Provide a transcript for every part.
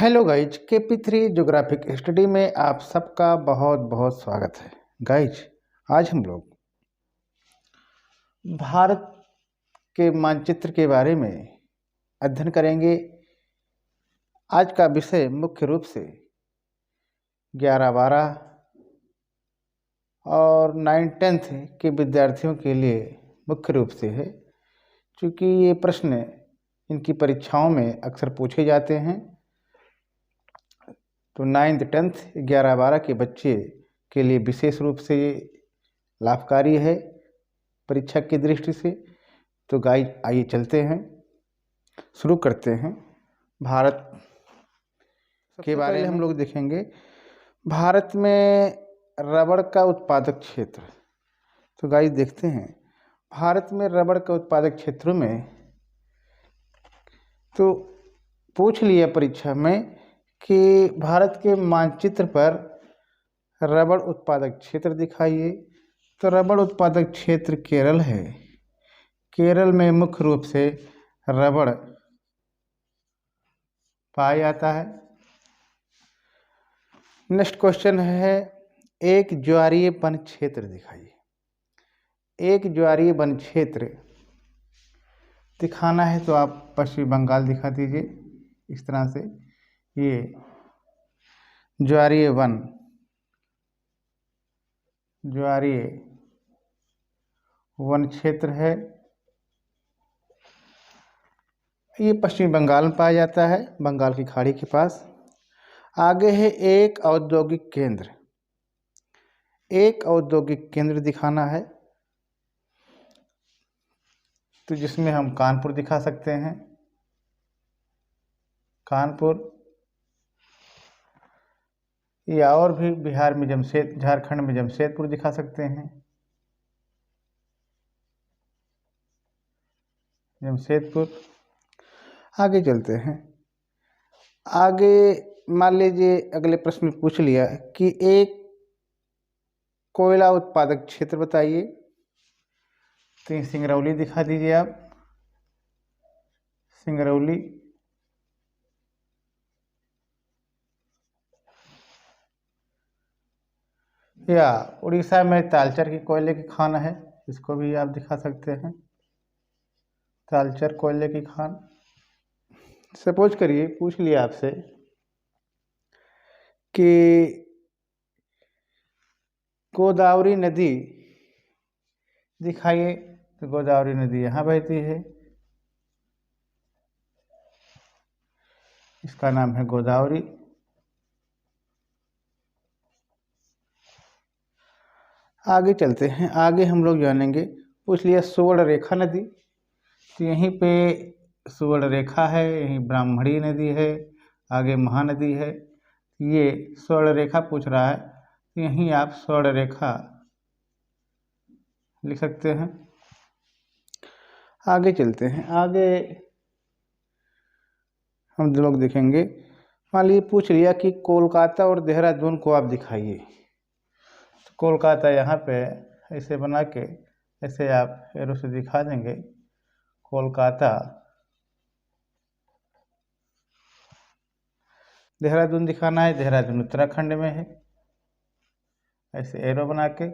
Hello guys, KP3 geographic study में आप सबका बहुत बहुत स्वागत है। गाइज, आज हम लोग भारत के मानचित्र के बारे में अध्ययन करेंगे। आज का विषय मुख्य रूप से 11-12 और 9-10 के विद्यार्थियों के लिए मुख्य रूप से है, क्योंकि ये प्रश्न इनकी परीक्षाओं में अक्सर पूछे जाते हैं। तो 9th 10th 11-12 के बच्चे के लिए विशेष रूप से ये लाभकारी है परीक्षा की दृष्टि से। तो गाइस, आइए चलते हैं, शुरू करते हैं। भारत के बारे में हम लोग देखेंगे। भारत में रबड़ का उत्पादक क्षेत्र। तो गाइस, देखते हैं भारत में रबड़ का उत्पादक क्षेत्रों में तो पूछ लिया परीक्षा में कि भारत के मानचित्र पर रबड़ उत्पादक क्षेत्र दिखाइए। तो रबड़ उत्पादक क्षेत्र केरल है। केरल में मुख्य रूप से रबड़ पाया जाता है। नेक्स्ट क्वेश्चन है, एक ज्वारीय वन क्षेत्र दिखाइए। एक ज्वारीय वन क्षेत्र दिखाना है तो आप पश्चिम बंगाल दिखा दीजिए। इस तरह से ये ज्वारीय वन क्षेत्र है। ये पश्चिम बंगाल में पाया जाता है, बंगाल की खाड़ी के पास। आगे है एक औद्योगिक केंद्र। एक औद्योगिक केंद्र दिखाना है तो जिसमें हम कानपुर दिखा सकते हैं। कानपुर, या और भी बिहार में झारखंड में जमशेदपुर दिखा सकते हैं। जमशेदपुर। आगे चलते हैं। आगे मान लीजिए अगले प्रश्न में पूछ लिया कि एक कोयला उत्पादक क्षेत्र बताइए। तो सिंगरौली दिखा दीजिए आप। सिंगरौली। या उड़ीसा में तालचर की कोयले की खान है, इसको भी आप दिखा सकते हैं। तालचर कोयले की खान। सपोज करिए पूछ लिया आपसे कि गोदावरी नदी दिखाइए। तो गोदावरी नदी यहाँ बहती है, इसका नाम है गोदावरी। आगे चलते हैं। आगे हम लोग जानेंगे, पूछ लिया सुवर्णरेखा नदी। तो यहीं पे सुवर्णरेखा है, यहीं ब्राह्मणी नदी है, आगे महानदी है। ये स्वर्णरेखा पूछ रहा है तो यहीं आप स्वर्णरेखा लिख सकते हैं। आगे चलते हैं। आगे हम लोग देखेंगे, मान लीजिए पूछ लिया कि कोलकाता और देहरादून को आप दिखाइए। तो कोलकाता यहाँ पे ऐसे बना के ऐसे आप एरो से दिखा देंगे कोलकाता। देहरादून दिखाना है, देहरादून उत्तराखंड में है, ऐसे एरो बना के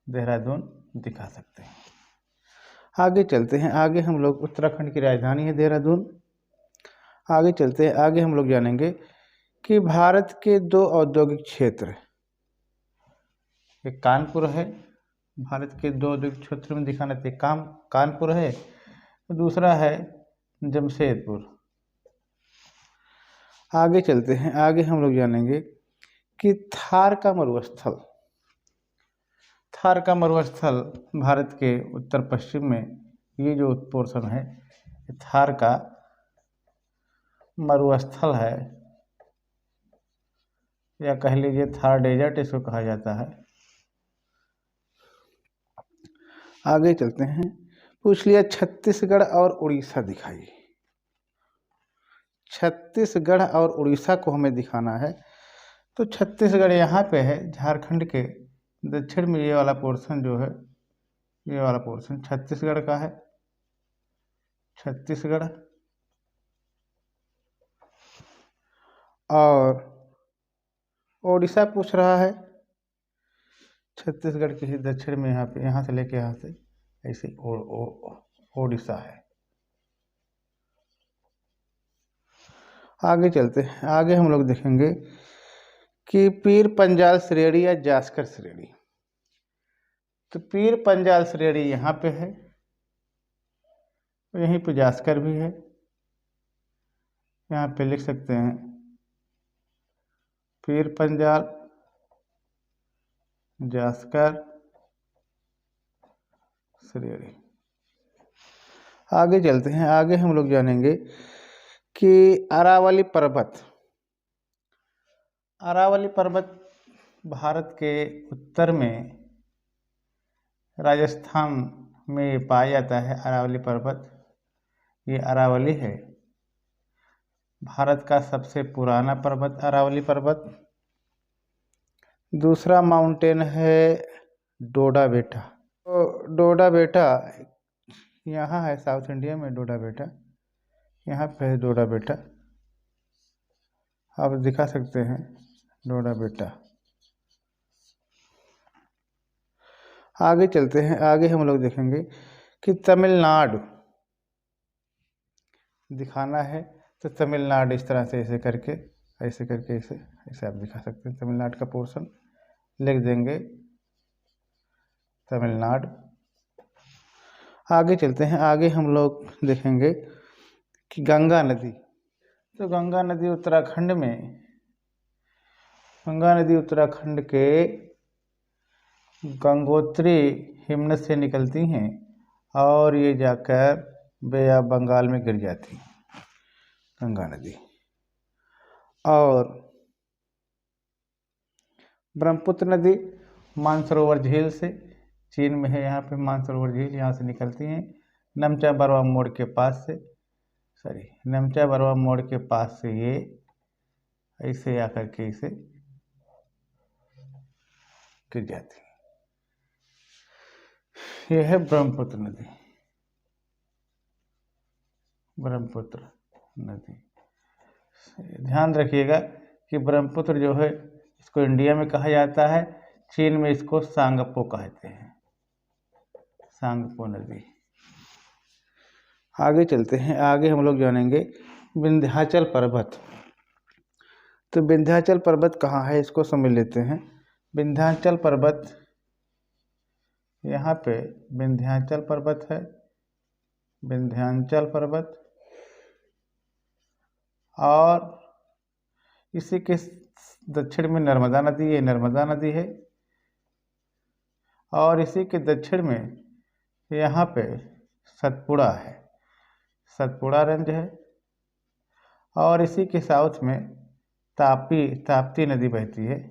देहरादून दिखा सकते हैं। आगे चलते हैं। आगे हम लोग उत्तराखंड की राजधानी है देहरादून। आगे चलते हैं। आगे हम लोग जानेंगे कि भारत के दो औद्योगिक क्षेत्र, एक कानपुर है। भारत के दो औद्योगिक क्षेत्रों में दिखाना चाहिए, कानपुर है, तो दूसरा है जमशेदपुर। आगे चलते हैं। आगे हम लोग जानेंगे कि थार का मरुस्थल भारत के उत्तर पश्चिम में ये जो पोर्शन है, थार का मरुस्थल है, या कह लीजिए थार डेजर्ट इसको कहा जाता है। आगे चलते हैं। पूछ लिया छत्तीसगढ़ और उड़ीसा दिखाइए। छत्तीसगढ़ और उड़ीसा को हमें दिखाना है। तो छत्तीसगढ़ यहाँ पे है, झारखंड के दक्षिण में ये वाला पोर्शन जो है, ये वाला पोर्शन छत्तीसगढ़ का है। छत्तीसगढ़। और ओडिशा पूछ रहा है, छत्तीसगढ़ के ही दक्षिण में, यहाँ पे, यहाँ से लेके यहाँ से ऐसे ओडिशा है। आगे चलते हैं, आगे हम लोग देखेंगे कि पीर पंजाल श्रेणी या जास्कर श्रेणी। तो पीर पंजाल श्रेणी यहाँ पे है, यहीं पे जास्कर भी है, यहाँ पे लिख सकते हैं पीर पंजाल जास्कर श्रेणी। आगे चलते हैं, आगे हम लोग जानेंगे कि अरावली पर्वत, अरावली पर्वत भारत के उत्तर में राजस्थान में पाया जाता है। अरावली पर्वत, ये अरावली है, भारत का सबसे पुराना पर्वत अरावली पर्वत। दूसरा माउंटेन है डोडा बेटा। तो डोडा बेटा यहाँ है, साउथ इंडिया में डोडा बेटा, यहाँ पे है डोडा बेटा, आप दिखा सकते हैं डोडा बेटा। आगे चलते हैं, आगे हम लोग देखेंगे कि तमिलनाडु दिखाना है, तो तमिलनाडु इस तरह से ऐसे करके ऐसे करके ऐसे ऐसे आप दिखा सकते हैं, तमिलनाडु का पोर्शन लिख देंगे तमिलनाडु। आगे चलते हैं, आगे हम लोग देखेंगे कि गंगा नदी। तो गंगा नदी उत्तराखंड में, गंगा नदी उत्तराखंड के गंगोत्री हिमनद से निकलती हैं और ये जाकर बे ऑफ बंगाल में गिर जाती हैं गंगा नदी। और ब्रह्मपुत्र नदी मानसरोवर झील से, चीन में है, यहाँ पे मानसरोवर झील, यहाँ से निकलती हैं नमचा बरवा मोड़ के पास से, नमचा बरवा मोड़ के पास से ये ऐसे आकर के इसे गिर जाती है। यह है ब्रह्मपुत्र नदी, ब्रह्मपुत्र नदी। ध्यान रखिएगा कि ब्रह्मपुत्र जो है इसको इंडिया में कहा जाता है, चीन में इसको सांगपो कहते हैं, सांगपो नदी। आगे चलते हैं, आगे हम लोग जानेंगे विंध्याचल पर्वत। तो विंध्याचल पर्वत कहाँ है, इसको समझ लेते हैं। विंध्याचल पर्वत, यहाँ पे विंध्याचल पर्वत है, विंध्याचल पर्वत, और इसी के दक्षिण में नर्मदा नदी, ये नर्मदा नदी है, और इसी के दक्षिण में यहाँ पे सतपुड़ा है, सतपुड़ा रेंज है, और इसी के साउथ में ताप्ती नदी बहती है।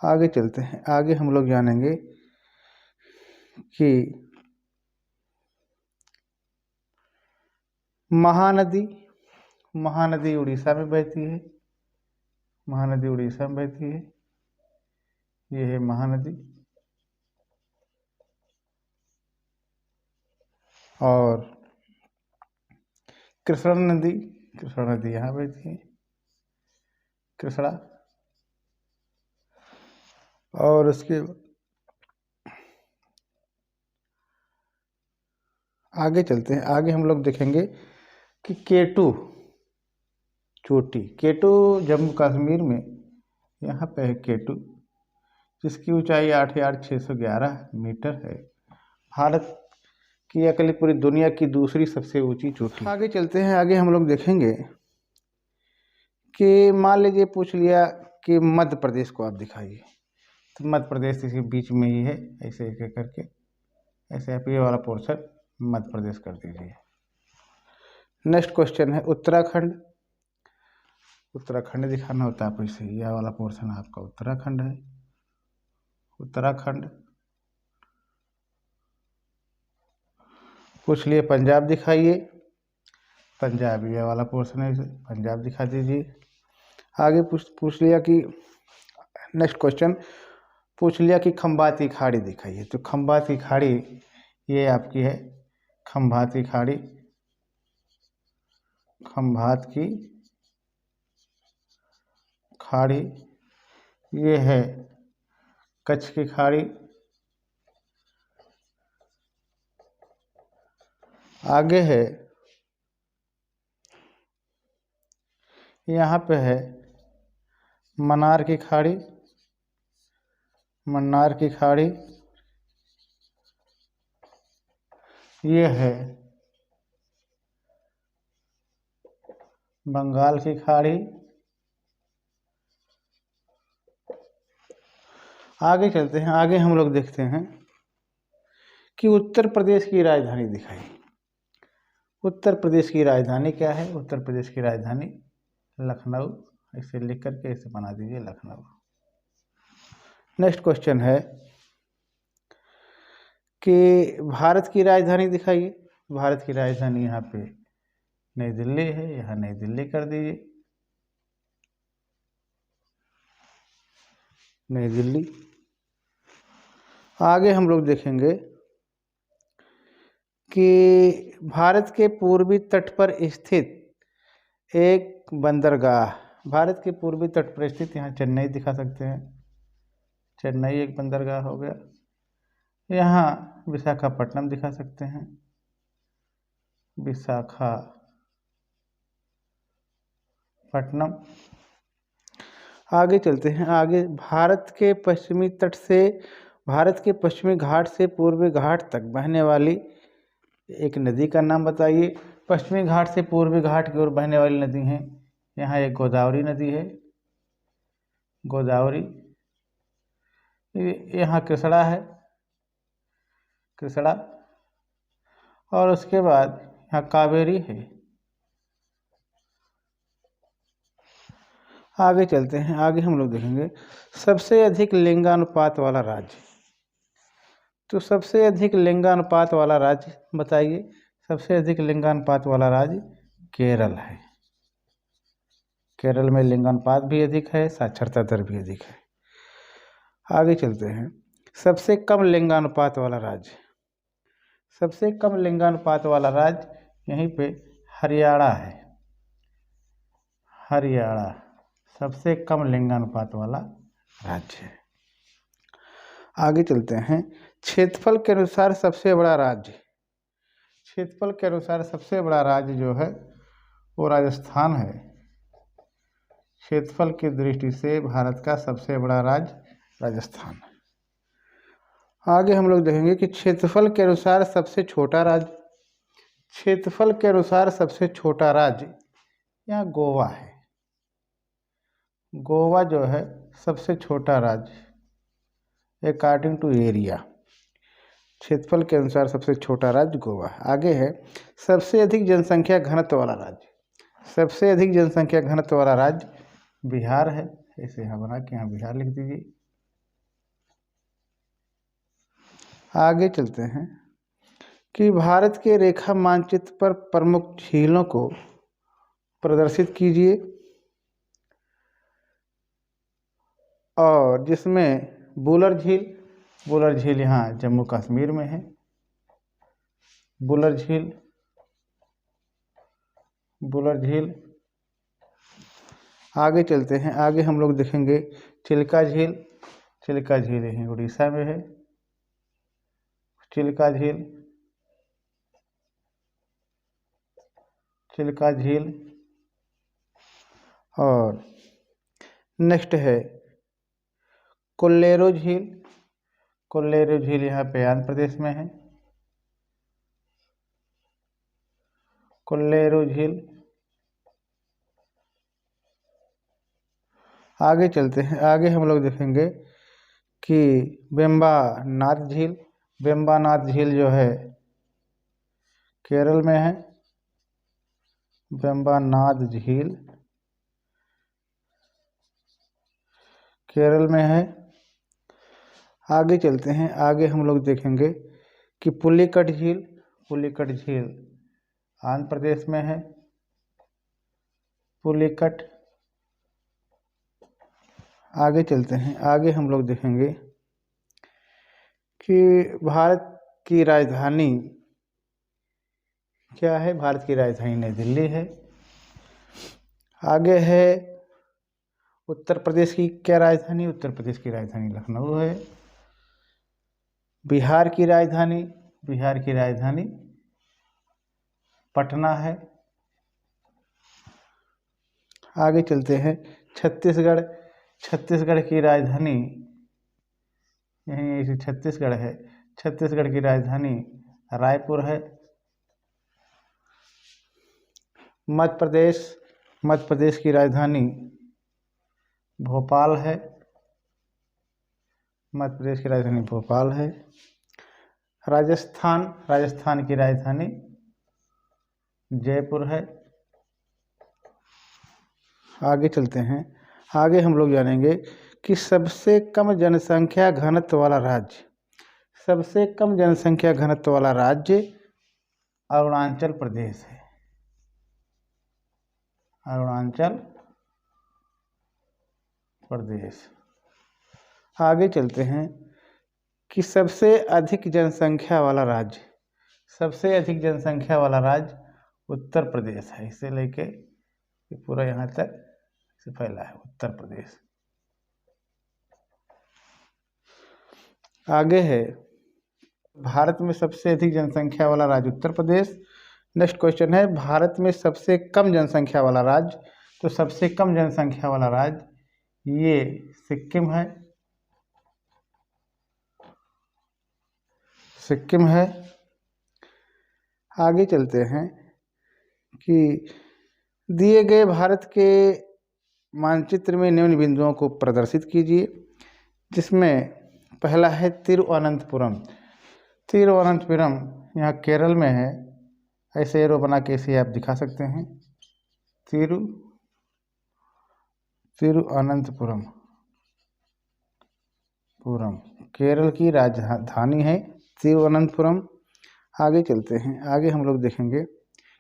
आगे चलते हैं, आगे हम लोग जानेंगे कि महानदी, महानदी उड़ीसा में बहती है, महानदी उड़ीसा में बहती है, ये है महानदी। और कृष्णा नदी, कृष्णा नदी यहाँ बहती है, कृष्णा। और उसके आगे चलते हैं, आगे हम लोग देखेंगे कि केटू चोटी, केटू जम्मू कश्मीर में यहाँ पे है केटू, जिसकी ऊंचाई 8,611 मीटर है, भारत की अकेली पूरी दुनिया की दूसरी सबसे ऊंची चोटी। आगे चलते हैं, आगे हम लोग देखेंगे कि मान लीजिए पूछ लिया कि मध्य प्रदेश को आप दिखाइए, तो मध्य प्रदेश इसके बीच में ही है, ऐसे एक करके ऐसे आप ये वाला पोर्शन मध्य प्रदेश कर दीजिए। नेक्स्ट क्वेश्चन है उत्तराखंड, उत्तराखंड दिखाना होता है आपको, इसे यह वाला पोर्शन आपका उत्तराखंड है, उत्तराखंड। पूछ लिए पंजाब दिखाइए, पंजाब ये वाला पोर्शन है, इसे पंजाब दिखा दीजिए। आगे पूछ लिया कि नेक्स्ट क्वेश्चन पूछ लिया कि खंबाती खाड़ी दिखाइए, तो खंबाती खाड़ी ये आपकी है, खंबाती खाड़ी, खंभात की खाड़ी, ये है कच्छ की खाड़ी। आगे है, यहाँ पे है मन्नार की खाड़ी, मन्नार की खाड़ी। ये है बंगाल की खाड़ी। आगे चलते हैं, आगे हम लोग देखते हैं कि उत्तर प्रदेश की राजधानी दिखाई। उत्तर प्रदेश की राजधानी क्या है? उत्तर प्रदेश की राजधानी लखनऊ। इसे लिख करके इसे बना दीजिए लखनऊ। नेक्स्ट क्वेश्चन है कि भारत की राजधानी दिखाइए। भारत की राजधानी यहाँ पे नई दिल्ली है, यहाँ नई दिल्ली कर दीजिए, नई दिल्ली। आगे हम लोग देखेंगे कि भारत के पूर्वी तट पर स्थित एक बंदरगाह। भारत के पूर्वी तट पर स्थित, यहाँ चेन्नई दिखा सकते हैं, चेन्नई एक बंदरगाह हो गया। यहाँ विशाखापट्टनम दिखा सकते हैं, विशाखापट्टनम। आगे चलते हैं, आगे भारत के पश्चिमी तट से, भारत के पश्चिमी घाट से पूर्वी घाट तक बहने वाली एक नदी का नाम बताइए। पश्चिमी घाट से पूर्वी घाट की ओर बहने वाली नदी है, यहाँ एक गोदावरी नदी है, गोदावरी। यहाँ कृष्णा है, कृष्णा। और उसके बाद यहाँ कावेरी है। आगे चलते हैं, आगे हम लोग देखेंगे सबसे अधिक लिंगानुपात वाला राज्य। तो सबसे अधिक लिंगानुपात वाला राज्य बताइए। सबसे अधिक लिंगानुपात वाला राज्य केरल है। केरल में लिंगानुपात भी अधिक है, साक्षरता दर भी अधिक है। आगे चलते हैं, सबसे कम लिंगानुपात वाला राज्य। सबसे कम लिंगानुपात वाला राज्य यहीं पे हरियाणा है, हरियाणा सबसे कम लिंगानुपात वाला राज्य है। आगे चलते हैं, क्षेत्रफल के अनुसार सबसे बड़ा राज्य। क्षेत्रफल के अनुसार सबसे बड़ा राज्य जो है वो राजस्थान है। क्षेत्रफल की दृष्टि से भारत का सबसे बड़ा राज्य राजस्थान है। आगे हम लोग देखेंगे कि क्षेत्रफल के अनुसार सबसे छोटा राज्य। क्षेत्रफल के अनुसार सबसे छोटा राज्य यहाँ गोवा है। गोवा जो है सबसे छोटा राज्य अकॉर्डिंग टू एरिया। क्षेत्रफल के अनुसार सबसे छोटा राज्य गोवा है। आगे है सबसे अधिक जनसंख्या घनत्व वाला राज्य। सबसे अधिक जनसंख्या घनत्व वाला राज्य बिहार है। इसे यहाँ बना के यहाँ बिहार लिख दीजिए। आगे चलते हैं कि भारत के रेखा मानचित्र पर प्रमुख झीलों को प्रदर्शित कीजिए, और जिसमें बुलर झील, बुलर झील यहाँ जम्मू कश्मीर में है, बुलर झील, बुलर झील। आगे चलते हैं, आगे हम लोग देखेंगे चिल्का झील। चिल्का झील यहीं उड़ीसा में है, चिल्का झील, चिल्का झील। और नेक्स्ट है कोल्लेरू झील। कोल्लेरू झील यहाँ पे आंध्र प्रदेश में है, कोल्लेरू झील। आगे चलते हैं, आगे हम लोग देखेंगे कि वेम्बानाथ झील। वेम्बानाथ झील जो है केरल में है, वेम्बानाथ झील केरल में है। आगे चलते हैं, आगे हम लोग देखेंगे कि पुलिकट झील। पुलिकट झील आंध्र प्रदेश में है, पुलिकट। आगे चलते हैं, आगे हम लोग देखेंगे कि भारत की राजधानी क्या है। भारत की राजधानी नई दिल्ली है। आगे है उत्तर प्रदेश की क्या राजधानी? उत्तर प्रदेश की राजधानी लखनऊ है। बिहार की राजधानी? बिहार की राजधानी पटना है। आगे चलते हैं छत्तीसगढ़। छत्तीसगढ़ की राजधानी यहीं ऐसी छत्तीसगढ़ है। छत्तीसगढ़ की राजधानी रायपुर है। मध्य प्रदेश। मध्य प्रदेश की राजधानी भोपाल है। मध्य प्रदेश की राजधानी भोपाल है। राजस्थान। राजस्थान की राजधानी जयपुर है। आगे चलते हैं। आगे हम लोग जानेंगे कि सबसे कम जनसंख्या घनत्व वाला राज्य। सबसे कम जनसंख्या घनत्व वाला राज्य अरुणाचल प्रदेश है। अरुणाचल प्रदेश। आगे चलते हैं कि सबसे अधिक जनसंख्या वाला राज्य। सबसे अधिक जनसंख्या वाला राज्य उत्तर प्रदेश है। इसे लेके पूरा यहाँ तक से फैला है उत्तर प्रदेश। आगे है भारत में सबसे अधिक जनसंख्या वाला राज्य उत्तर प्रदेश। नेक्स्ट क्वेश्चन है भारत में सबसे कम जनसंख्या वाला राज्य। तो सबसे कम जनसंख्या वाला राज्य ये सिक्किम है। सिक्किम है। आगे चलते हैं कि दिए गए भारत के मानचित्र में निम्न बिंदुओं को प्रदर्शित कीजिए, जिसमें पहला है तिरुवनंतपुरम। तिरुवनंतपुरम यहाँ केरल में है। ऐसे एरो बना के इसे आप दिखा सकते हैं। तिरुवनंतपुरम केरल की राजधानी है तिरुवनंतपुरम। आगे चलते हैं। आगे हम लोग देखेंगे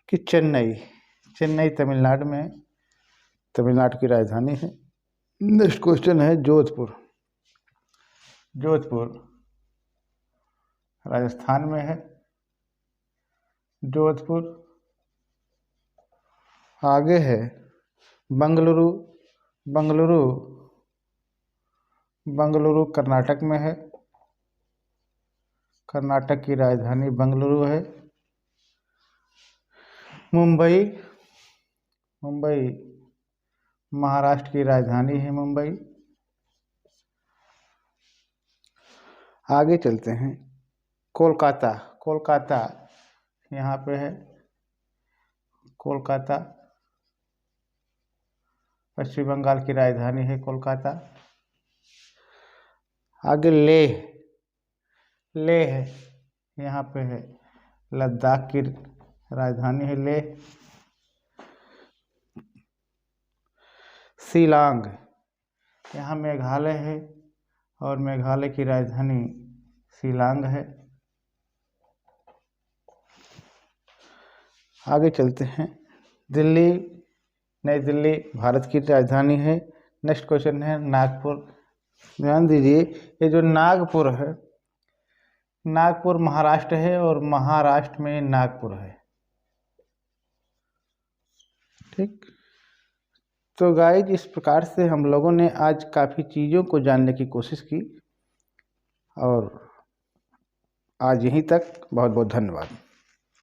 कि चेन्नई तमिलनाडु में, तमिलनाडु की राजधानी है। नेक्स्ट क्वेश्चन है जोधपुर राजस्थान में है। जोधपुर। आगे है बंगलुरु कर्नाटक में है। कर्नाटक की राजधानी बंगलुरु है। मुंबई महाराष्ट्र की राजधानी है मुंबई। आगे चलते हैं कोलकाता यहाँ पे है। कोलकाता पश्चिम बंगाल की राजधानी है कोलकाता। आगे लेह है, यहाँ पे है। लद्दाख की राजधानी है लेह। शिलांग यहाँ मेघालय है और मेघालय की राजधानी शिलांग है। आगे चलते हैं नई दिल्ली भारत की राजधानी है। नेक्स्ट क्वेश्चन है नागपुर। ध्यान दीजिए, ये जो नागपुर है, नागपुर महाराष्ट्र है और महाराष्ट्र में नागपुर है। ठीक, तो गाइज इस प्रकार से हम लोगों ने आज काफ़ी चीज़ों को जानने की कोशिश की और आज यहीं तक। बहुत बहुत धन्यवाद।